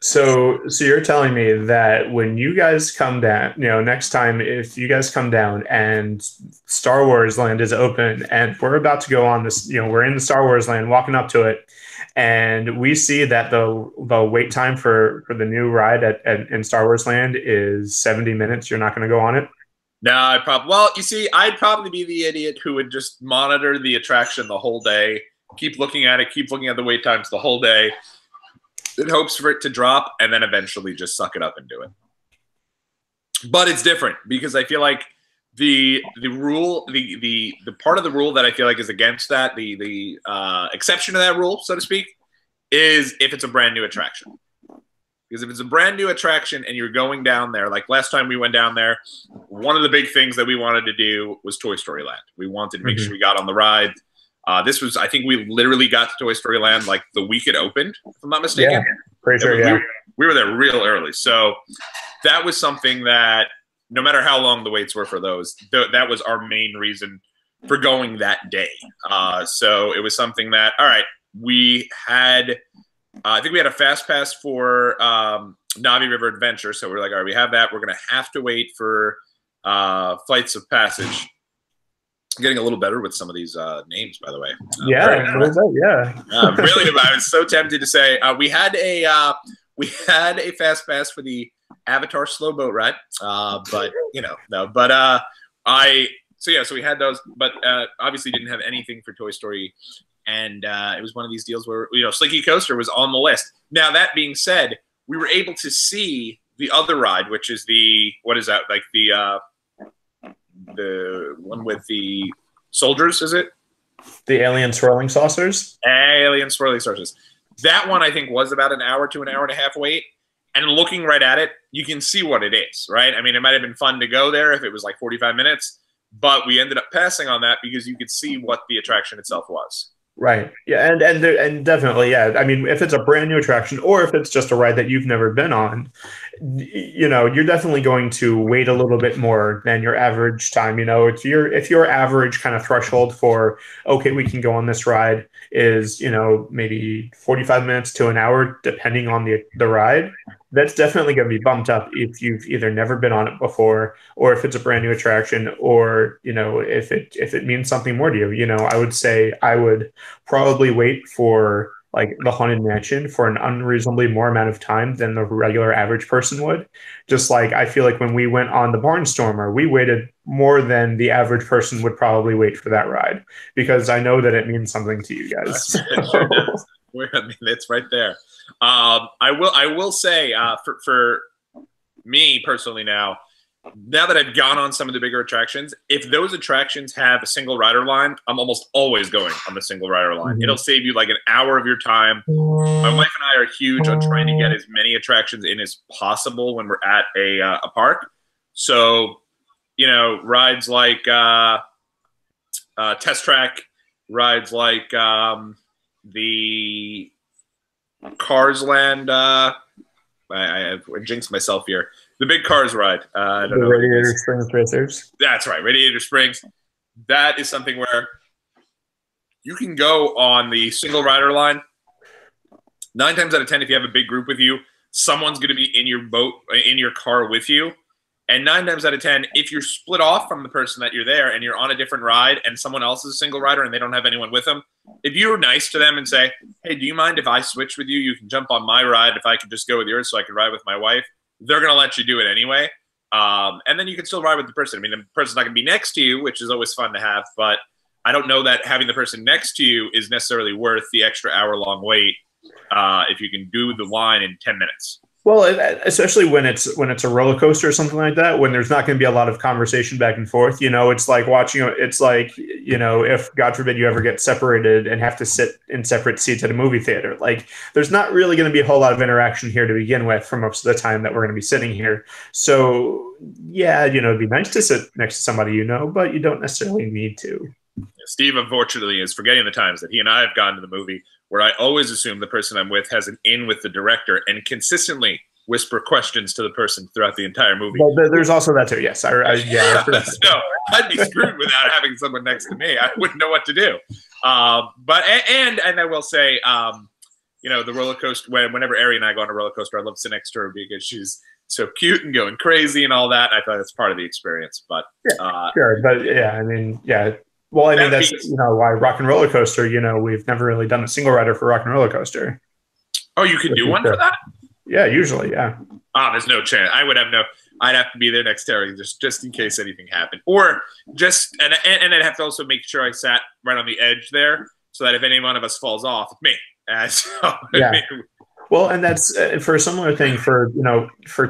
So you're telling me that when you guys come down, next time if you guys come down and Star Wars Land is open and we're about to go on this, we're in the Star Wars Land, walking up to it, and we see that the wait time for the new ride in Star Wars Land is 70 minutes, you're not going to go on it? No, well, you see, I'd probably be the idiot who would just monitor the attraction the whole day, keep looking at it, keep looking at the wait times the whole day, in hopes for it to drop, and then eventually just suck it up and do it. But it's different because I feel like the rule, the part of the rule that I feel like is against that, the exception to that rule, so to speak, is if it's a brand new attraction. Because if it's a brand new attraction and you're going down there, like last time we went down there, one of the big things that we wanted to do was Toy Story Land. We wanted to make sure we got on the ride. This was, I think we literally got to Toy Story Land like the week it opened, if I'm not mistaken. Yeah, pretty sure, yeah. We were there real early. So that was something that no matter how long the waits were for those, that was our main reason for going that day. So it was something that, all right, we had... I think we had a fast pass for Navi River Adventure, so we're like, all right, we have that. We're going to have to wait for Flights of Passage. I'm getting a little better with some of these names, by the way. Yeah, really, I was so tempted to say we had a fast pass for the Avatar slow boat ride, but no. But so we had those, but obviously didn't have anything for Toy Story. And it was one of these deals where, Slinky Coaster was on the list. Now, that being said, we were able to see the other ride, which is what is that? Like the one with the soldiers, is it? The alien swirling saucers? Alien swirling saucers. That one, I think, was about an hour to an hour and a half wait. And looking right at it, you can see what it is, right? I mean, it might have been fun to go there if it was like 45 minutes, but we ended up passing on that because you could see what the attraction itself was. Right. Yeah. And definitely, yeah. I mean, if it's a brand new attraction or if it's just a ride that you've never been on, you're definitely going to wait a little bit more than your average time. If your average kind of threshold for, okay, we can go on this ride is, maybe 45 minutes to an hour, depending on the ride, that's definitely going to be bumped up if you've either never been on it before, or if it's a brand new attraction, or if it means something more to you. I would say I would probably wait for like the Haunted Mansion for an unreasonably more amount of time than the regular average person would. Just like I feel like when we went on the Barnstormer, we waited more than the average person would probably wait for that ride, because I know that it means something to you guys. I mean, it's right there. I will say for me personally now that I've gone on some of the bigger attractions, if those attractions have a single rider line, I'm almost always going on the single rider line. It'll save you like an hour of your time. My wife and I are huge on trying to get as many attractions in as possible when we're at a park. So, rides like Test Track, rides like the Cars Land. I jinxed myself here. The big Cars ride. I don't know. Radiator Springs Racers. That's right, Radiator Springs. That is something where you can go on the single rider line. 9 times out of 10, if you have a big group with you, someone's going to be in your car with you. And 9 times out of 10, if you're split off from the person that you're there and you're on a different ride and someone else is a single rider and they don't have anyone with them, if you're nice to them and say, hey, do you mind if I switch with you? You can jump on my ride if I could just go with yours so I can ride with my wife. They're going to let you do it anyway. And then you can still ride with the person. I mean, the person's not going to be next to you, which is always fun to have, but I don't know that having the person next to you is necessarily worth the extra hour-long wait if you can do the line in 10 minutes. Well, especially when it's a roller coaster or something like that, when there's not going to be a lot of conversation back and forth, it's like watching, it's like, if God forbid you ever get separated and have to sit in separate seats at a movie theater, like there's not really going to be a whole lot of interaction here to begin with for most of the time that we're going to be sitting here. So yeah, it'd be nice to sit next to somebody, but you don't necessarily need to. Steve, unfortunately, is forgetting the times that he and I have gone to the movie where I always assume the person I'm with has an in with the director and consistently whisper questions to the person throughout the entire movie. Well, there's also that too. Yes, yeah. No, I'd be screwed without having someone next to me. I wouldn't know what to do. But I will say, the roller coaster. Whenever Ari and I go on a roller coaster, I love to sit next to her because she's so cute and going crazy and all that. I thought that's part of the experience. But sure, but yeah, I mean, yeah. Well, I mean, that's why Rock and Roller Coaster, we've never really done a single rider for Rock and Roller Coaster. Oh, you can do one for that? Yeah, usually, yeah. There's no chance. I would have no. I'd have to be there next Terry just in case anything happened, or just and I'd have to also make sure I sat right on the edge there, so that if any one of us falls off, it's me. So, Yeah. Well, and that's for a similar thing for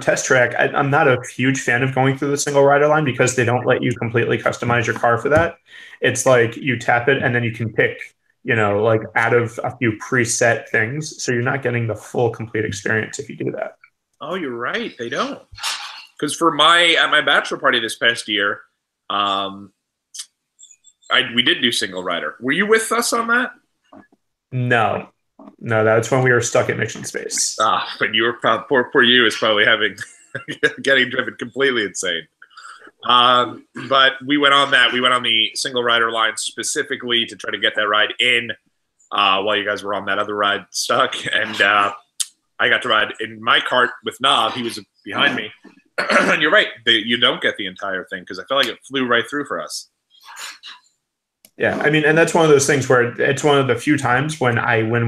Test Track. I'm not a huge fan of going through the single rider line because they don't let you completely customize your car for that. It's like you tap it and then you can pick, like out of a few preset things. So you're not getting the full complete experience if you do that. Oh, you're right. They don't. Because at my bachelor party this past year, we did do single rider. Were you with us on that? No, that's when we were stuck at Mission Space. But you were poor you is probably getting driven completely insane. But we went on that. We went on the single rider line specifically to try to get that ride in while you guys were on that other ride stuck. And I got to ride in my cart with Nob. He was behind me. And you're right. You don't get the entire thing because I felt like it flew right through for us. Yeah, I mean, and that's one of those things where it's one of the few times when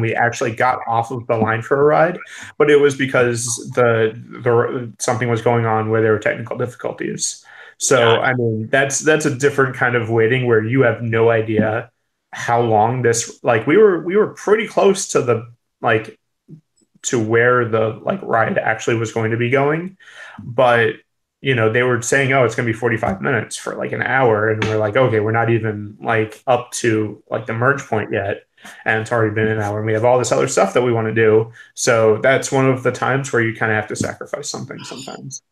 we actually got off of the line for a ride, but it was because the something was going on where there were technical difficulties. So, I mean, that's a different kind of waiting where you have no idea how long this, like we were pretty close to to where the ride actually was going to be going, but they were saying, oh, it's going to be 45 minutes for an hour. And we're like, okay, we're not even up to the merge point yet. And it's already been an hour and we have all this other stuff that we want to do. So that's one of the times where you kind of have to sacrifice something sometimes.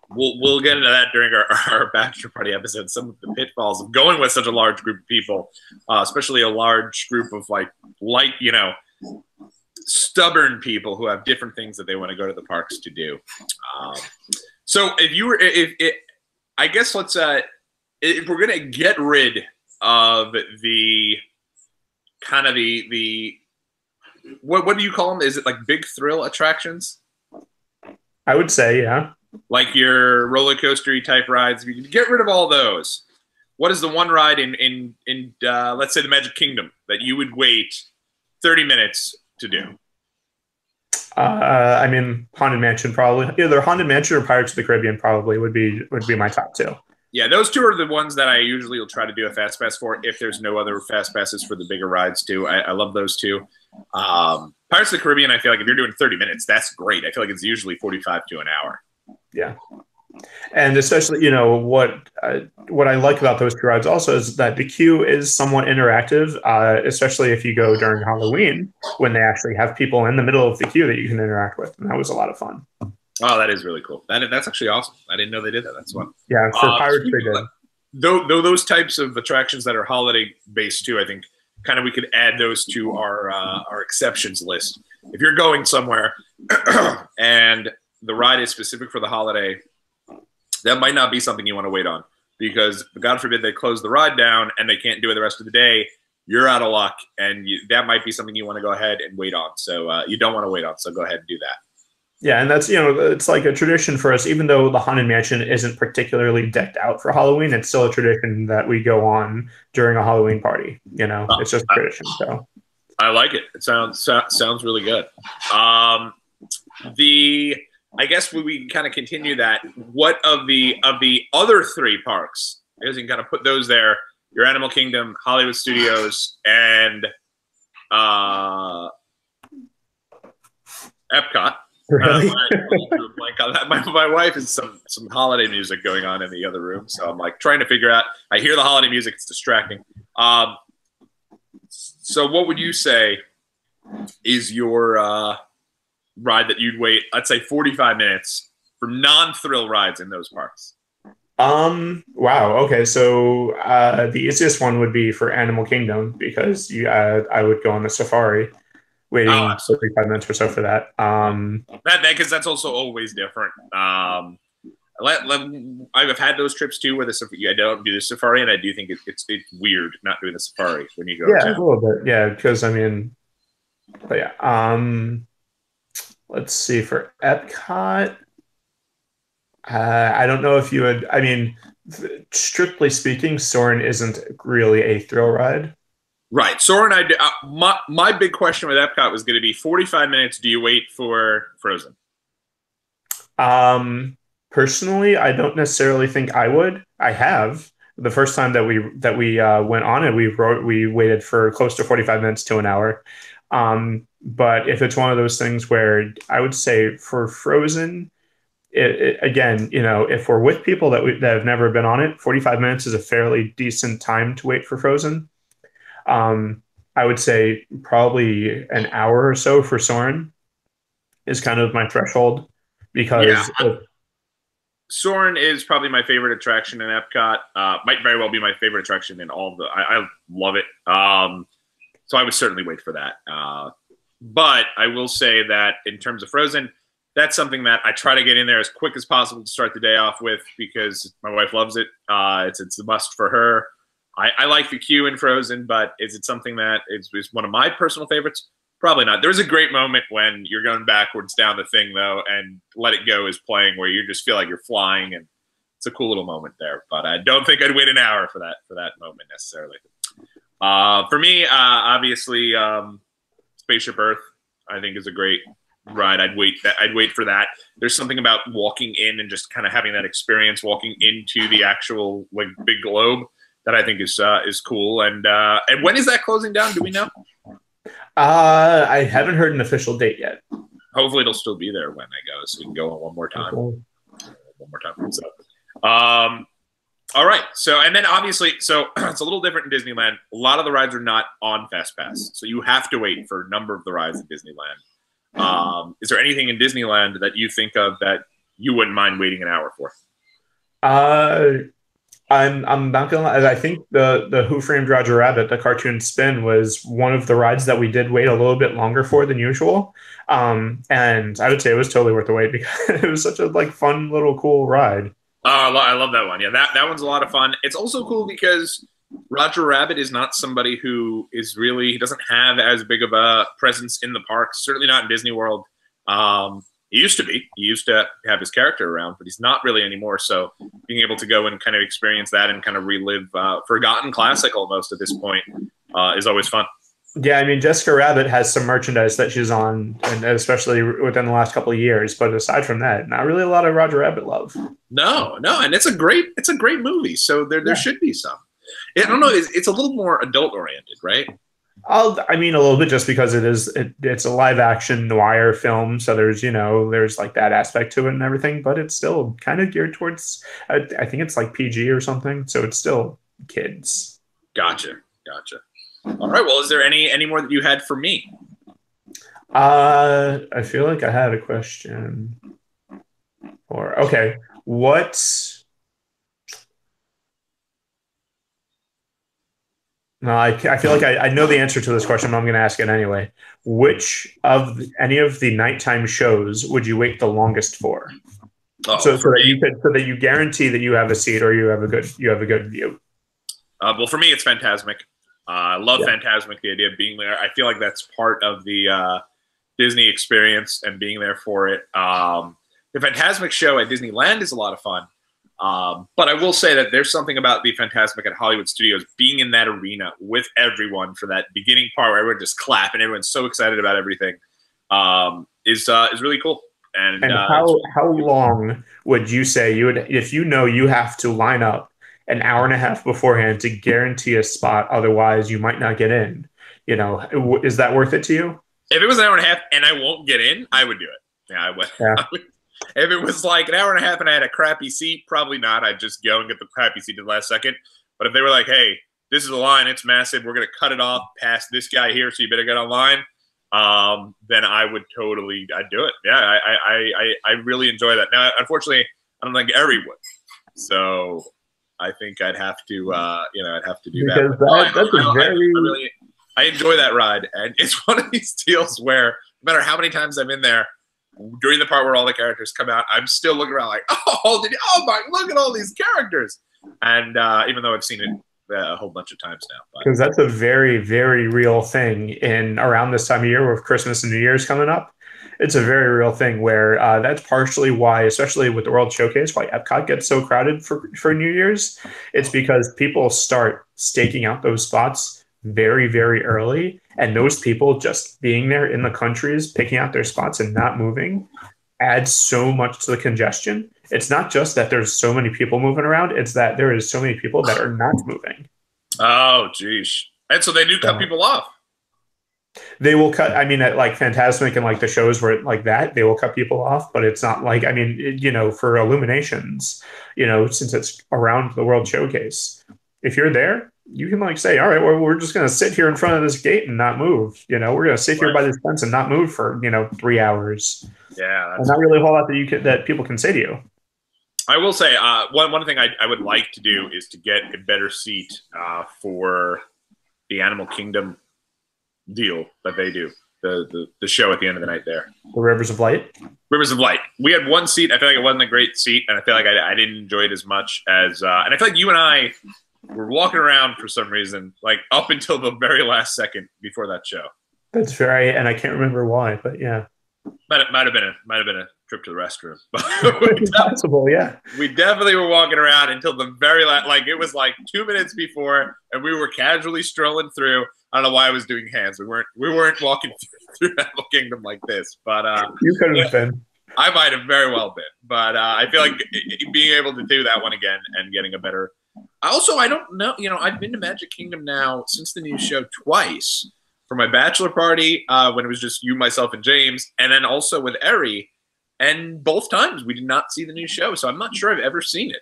We'll get into that during our bachelor party episode, some of the pitfalls of going with such a large group of people, especially a large group of stubborn people who have different things that they want to go to the parks to do. So I guess let's if we're gonna get rid of the kind of the what do you call them? Is it big thrill attractions? I would say, yeah. Like your roller coaster type rides. If you can get rid of all those, what is the one ride in let's say the Magic Kingdom that you would wait 30 minutes to do? I mean, Haunted Mansion probably. Either Haunted Mansion or Pirates of the Caribbean probably would be my top two. Yeah, those two are the ones that I usually will try to do a fast pass for if there's no other fast passes for the bigger rides too. I love those two. Pirates of the Caribbean, I feel like if you're doing 30 minutes, that's great. I feel like it's usually 45 to an hour. Yeah. And especially, what I like about those two rides also is that the queue is somewhat interactive, especially if you go during Halloween when they actually have people in the middle of the queue that you can interact with. And that was a lot of fun. Oh, that is really cool. That's actually awesome. I didn't know they did that. That's fun. Yeah, for Pirates they did. Though those types of attractions that are holiday based too, I think kind of we could add those to our exceptions list. If you're going somewhere and the ride is specific for the holiday, that might not be something you want to wait on because God forbid they close the ride down and they can't do it the rest of the day. You're out of luck, and that might be something you want to go ahead and wait on. So you don't want to wait on. So go ahead and do that. Yeah, and that's it's like a tradition for us. Even though the Haunted Mansion isn't particularly decked out for Halloween, it's still a tradition that we go on during a Halloween party. It's just a tradition. So I like it. It sounds really good. I guess we kind of continue that. What of the other three parks? I guess you can kind of put those there. Your Animal Kingdom, Hollywood Studios, and Epcot. Really? My wife has some holiday music going on in the other room, so I'm trying to figure out. I hear the holiday music; it's distracting. So, what would you say is your ride that you'd wait, let's say 45 minutes for non-thrill rides in those parks? Wow. Okay. So, the easiest one would be for Animal Kingdom because I would go on the safari waiting 45 minutes or so for that. Because that's also always different. I've had those trips too where I don't do the safari, and I do think it's weird not doing the safari when you go. Yeah, a little bit. Yeah, because I mean, but yeah. Let's see, for Epcot, I don't know if you would. I mean, strictly speaking, Soarin' isn't really a thrill ride. Right. Soarin', my big question with Epcot was going to be 45 minutes. Do you wait for Frozen? Um, Personally, I don't necessarily think I would. I have the first time that we went on it, we waited for close to 45 minutes to an hour. But if it's one of those things where I would say for Frozen, again, if we're with people that have never been on it, 45 minutes is a fairly decent time to wait for Frozen. Um, I would say probably an hour or so for Soren is kind of my threshold Yeah, because Soarin' is probably my favorite attraction in Epcot. Might very well be my favorite attraction in all of the. I love it. So I would certainly wait for that. But I will say that in terms of Frozen, that's something that I try to get in there as quick as possible to start the day off with because my wife loves it. It's a must for her. I like the queue in Frozen, but is it something that is one of my personal favorites? Probably not. There's a great moment when you're going backwards down the thing, though, and Let It Go is playing where you just feel like you're flying, and it's a cool little moment there. But I don't think I'd wait an hour for that moment necessarily. For me, obviously, Spaceship Earth, I think is a great ride. I'd wait for that. There's something about walking in and just kind of having that experience, walking into the actual like big globe that I think is cool. And when is that closing down? Do we know? I haven't heard an official date yet. Hopefully, it'll still be there when I go, so we can go one more time. Cool. One more time. So, all right. So, and then obviously, so it's a little different in Disneyland. A lot of the rides are not on Fast Pass, so you have to wait for a number of the rides in Disneyland. Is there anything in Disneyland that you think of that you wouldn't mind waiting an hour for? I'm not gonna lie. I think the Who Framed Roger Rabbit, the cartoon spin, was one of the rides that we did wait a little bit longer for than usual. And I would say it was totally worth the wait because it was such a like fun little cool ride. Oh, I love that one. Yeah, that one's a lot of fun. It's also cool because Roger Rabbit is not somebody who is really, he doesn't have as big of a presence in the parks, certainly not in Disney World. He used to be. He used to have his character around, but he's not really anymore. So being able to go and kind of experience that and kind of relive forgotten classic almost at this point is always fun. Yeah, I mean, Jessica Rabbit has some merchandise that she's on, and especially within the last couple of years. But aside from that, not really a lot of Roger Rabbit love. No, and it's a great movie. So there should be some. I don't know. It's a little more adult oriented, right? I mean, a little bit just because it's a live action noir film. So there's like that aspect to it and everything, but it's still kind of geared towards, I think it's like PG or something. So it's still kids. Gotcha. All right. Well, is there any more that you had for me? I feel like I had a question. Okay. No, I feel like I know the answer to this question, but I'm going to ask it anyway. Which of any of the nighttime shows would you wait the longest for? Oh, so that you guarantee that you have a seat or you have a good view. Well, for me, it's Fantasmic. I love Fantasmic. The idea of being there, I feel like that's part of the Disney experience and being there for it. The Fantasmic show at Disneyland is a lot of fun. But I will say that there's something about the Fantasmic at Hollywood Studios, being in that arena with everyone for that beginning part where everyone just clap and everyone's so excited about everything, is really cool. And how long would you say you would, if you have to line up an hour and a half beforehand to guarantee a spot, otherwise you might not get in? Is that worth it to you? If it was an hour and a half and I won't get in, I would do it. Yeah, I would. Yeah. If it was like an hour and a half and I had a crappy seat, probably not. I'd just go and get the crappy seat at the last second. But if they were like, hey, this is a line, it's massive, we're going to cut it off past this guy here, so you better get online, then I'd do it. Yeah, I really enjoy that. Now, unfortunately, I don't think Ari would. So I think I'd have to, do that. I enjoy that ride. And it's one of these deals where no matter how many times I'm in there, during the part where all the characters come out, I'm still looking around like, look at all these characters. And even though I've seen it a whole bunch of times now. Because that's a very, very real thing around this time of year with Christmas and New Year's coming up. It's a very real thing where that's partially why, especially with the World Showcase, why Epcot gets so crowded for New Year's. It's because people start staking out those spots very, very early, and those people just being there in the countries, picking out their spots and not moving, adds so much to the congestion. It's not just that there's so many people moving around, it's that there is so many people that are not moving. Oh, geez. And so they do cut people off. They will cut. I mean, at like Fantasmic and like the shows where like that, they will cut people off. But it's not like, I mean, for Illuminations, since it's around the World Showcase, if you're there, you can like say, all right, well, we're just going to sit here in front of this gate and not move. We're going to sit here by this fence and not move for 3 hours. Yeah, and not really a whole lot that people can say to you. I will say one thing I would like to do is to get a better seat for the Animal Kingdom deal that they do, the show at the end of the night there. The Rivers of Light? Rivers of Light. We had one seat. I feel like it wasn't a great seat, and I feel like I didn't enjoy it as much as and I feel like you and I were walking around for some reason, like up until the very last second before that show. That's very, and I can't remember why, but yeah. Might have been a trip to the restroom. Possible, yeah. We definitely were walking around until the very last, like it was like 2 minutes before, and we were casually strolling through. I don't know why I was doing hands. We weren't walking through Animal Kingdom like this, but you could have been. I might have very well been, but I feel like being able to do that one again and getting a better. Also, I don't know. I've been to Magic Kingdom now since the new show twice. For my bachelor party, when it was just you, myself, and James, and then also with Eri. And both times we did not see the new show, so I'm not sure I've ever seen it.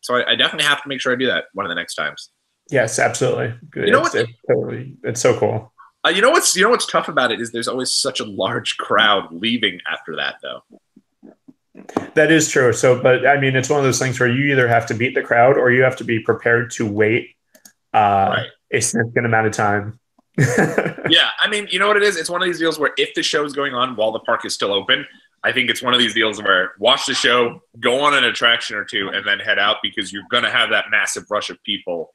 So I definitely have to make sure I do that one of the next times. Yes, absolutely. It's so cool. You know what's tough about it is there's always such a large crowd leaving after that, though. That is true. So, but I mean, it's one of those things where you either have to beat the crowd or you have to be prepared to wait a significant amount of time. Yeah, I mean, you know what it is? It's one of these deals where if the show is going on while the park is still open, I think it's one of these deals where watch the show, go on an attraction or two, and then head out because you're going to have that massive rush of people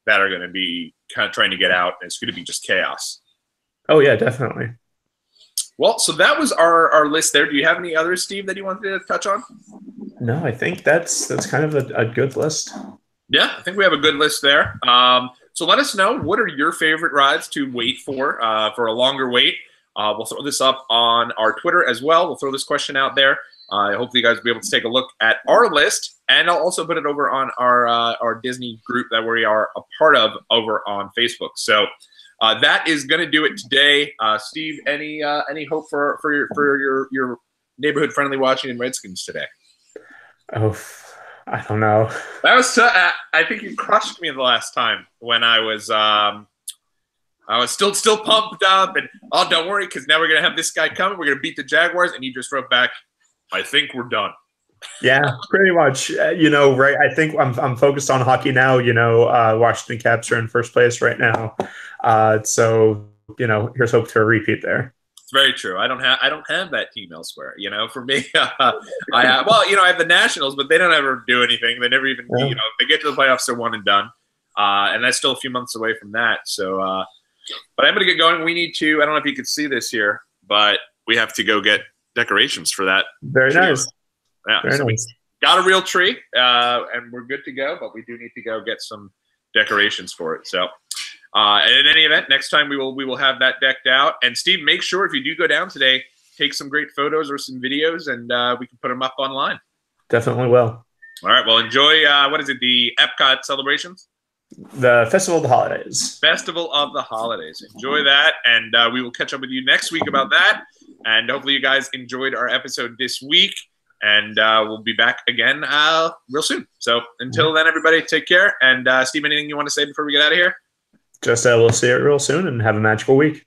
that are going to be kind of trying to get out, and it's going to be just chaos. Oh, yeah, definitely. Well, so that was our list there. Do you have any others, Steve, that you wanted to touch on? No, I think that's kind of a good list. Yeah, I think we have a good list there. So let us know, what are your favorite rides to wait for a longer wait? We'll throw this up on our Twitter as well. We'll throw this question out there. Hopefully you guys will be able to take a look at our list, and I'll also put it over on our Disney group that we are a part of over on Facebook. So that is going to do it today. Steve, any hope for your neighborhood friendly Washington Redskins today? Oh, I don't know. That was I think you crushed me the last time when I was still pumped up and don't worry because now we're gonna have this guy coming. We're gonna beat the Jaguars, and you just wrote back, I think we're done. Yeah, pretty much. Right. I think I'm focused on hockey now. Washington Caps are in first place right now. So here's hope to a repeat there. Very true. I don't have that team elsewhere. For me, I have the Nationals, but they don't ever do anything. They never even, if they get to the playoffs, they're one and done. And that's still a few months away from that. So, but I'm going to get going. We need to, I don't know if you could see this here, but we have to go get decorations for that. Very nice. Yeah. Very nice. We got a real tree and we're good to go, but we do need to go get some decorations for it. So, and in any event, next time we will have that decked out. And Steve, make sure if you do go down today, take some great photos or some videos, and we can put them up online. Definitely will. All right. Well, enjoy. What is it? The Epcot celebrations? The Festival of the Holidays. Festival of the Holidays. Enjoy that, and we will catch up with you next week about that. And hopefully, you guys enjoyed our episode this week. And we'll be back again real soon. So until then, everybody, take care. And Steve, anything you want to say before we get out of here? Just we'll see you real soon and have a magical week.